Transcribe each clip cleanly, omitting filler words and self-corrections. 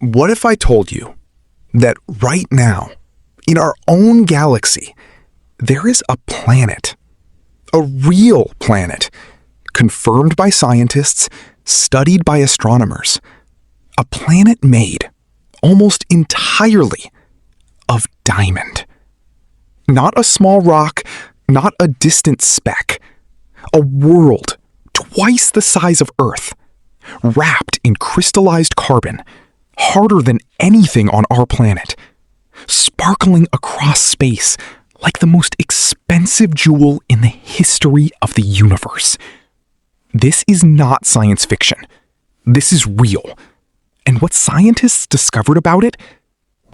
What if I told you that right now, in our own galaxy, there is a planet, a real planet, confirmed by scientists, studied by astronomers, a planet made almost entirely of diamond. Not a small rock, not a distant speck, a world twice the size of Earth, wrapped in crystallized carbon, harder than anything on our planet, sparkling across space like the most expensive jewel in the history of the universe. This is not science fiction. This is real. And what scientists discovered about it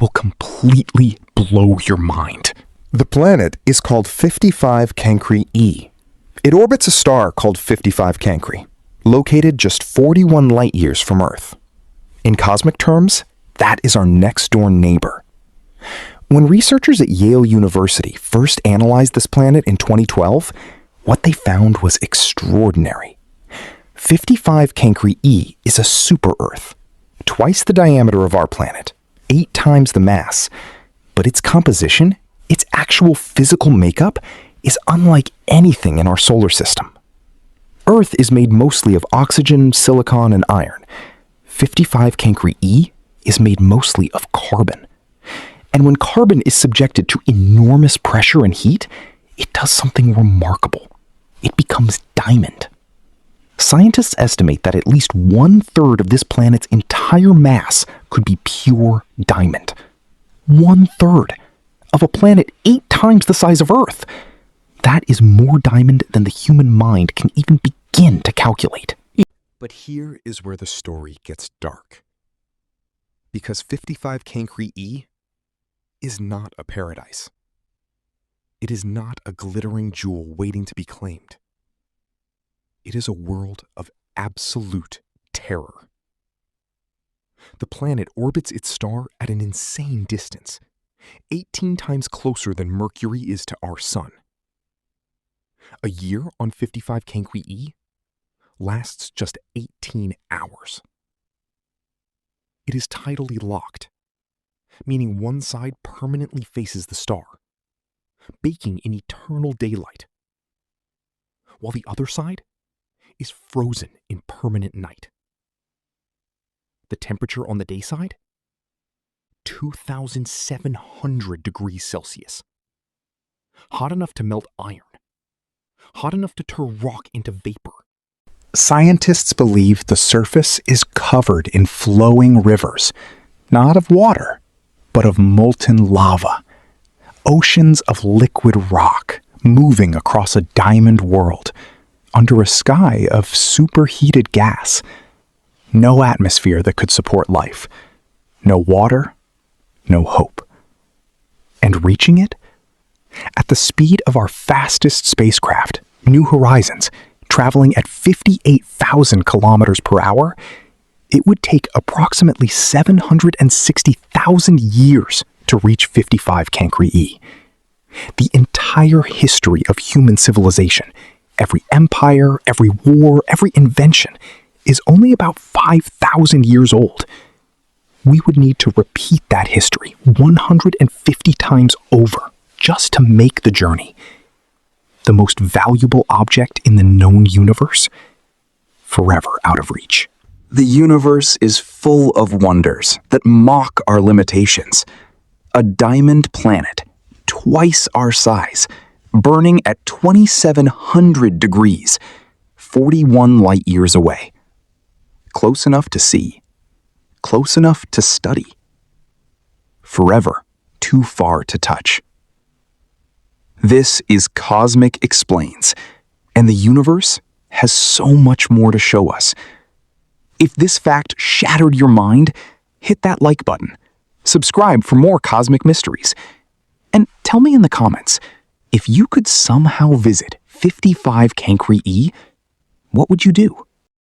will completely blow your mind. The planet is called 55 Cancri E. It orbits a star called 55 Cancri, located just 41 light years from Earth. In cosmic terms, that is our next-door neighbor. When researchers at Yale University first analyzed this planet in 2012, what they found was extraordinary. 55 Cancri E is a super-Earth, twice the diameter of our planet, 8 times the mass, but its composition, its actual physical makeup, is unlike anything in our solar system. Earth is made mostly of oxygen, silicon, and iron. 55 Cancri E is made mostly of carbon. And when carbon is subjected to enormous pressure and heat, it does something remarkable. It becomes diamond. Scientists estimate that at least 1/3 of this planet's entire mass could be pure diamond. 1/3 of a planet 8 times the size of Earth. That is more diamond than the human mind can even begin to calculate. But here is where the story gets dark. Because 55 Cancri E is not a paradise. It is not a glittering jewel waiting to be claimed. It is a world of absolute terror. The planet orbits its star at an insane distance, 18 times closer than Mercury is to our sun. A year on 55 Cancri E lasts just 18 hours. It is tidally locked, meaning one side permanently faces the star, baking in eternal daylight, while the other side is frozen in permanent night. The temperature on the day side? 2,700 degrees Celsius. Hot enough to melt iron. Hot enough to turn rock into vapor. Scientists believe the surface is covered in flowing rivers, not of water, but of molten lava. Oceans of liquid rock moving across a diamond world under a sky of superheated gas. No atmosphere that could support life. No water, no hope. And reaching it? At the speed of our fastest spacecraft, New Horizons, traveling at 58,000 kilometers per hour, it would take approximately 760,000 years to reach 55 Cancri E. The entire history of human civilization, every empire, every war, every invention, is only about 5,000 years old. We would need to repeat that history 150 times over just to make the journey. The most valuable object in the known universe, forever out of reach. The universe is full of wonders that mock our limitations. A diamond planet, twice our size, burning at 2,700 degrees, 41 light years away. Close enough to see, close enough to study. Forever too far to touch. This is Cosmic Explains, and the universe has so much more to show us. If this fact shattered your mind, hit that like button. Subscribe for more cosmic mysteries. And tell me in the comments, if you could somehow visit 55 Cancri E, what would you do?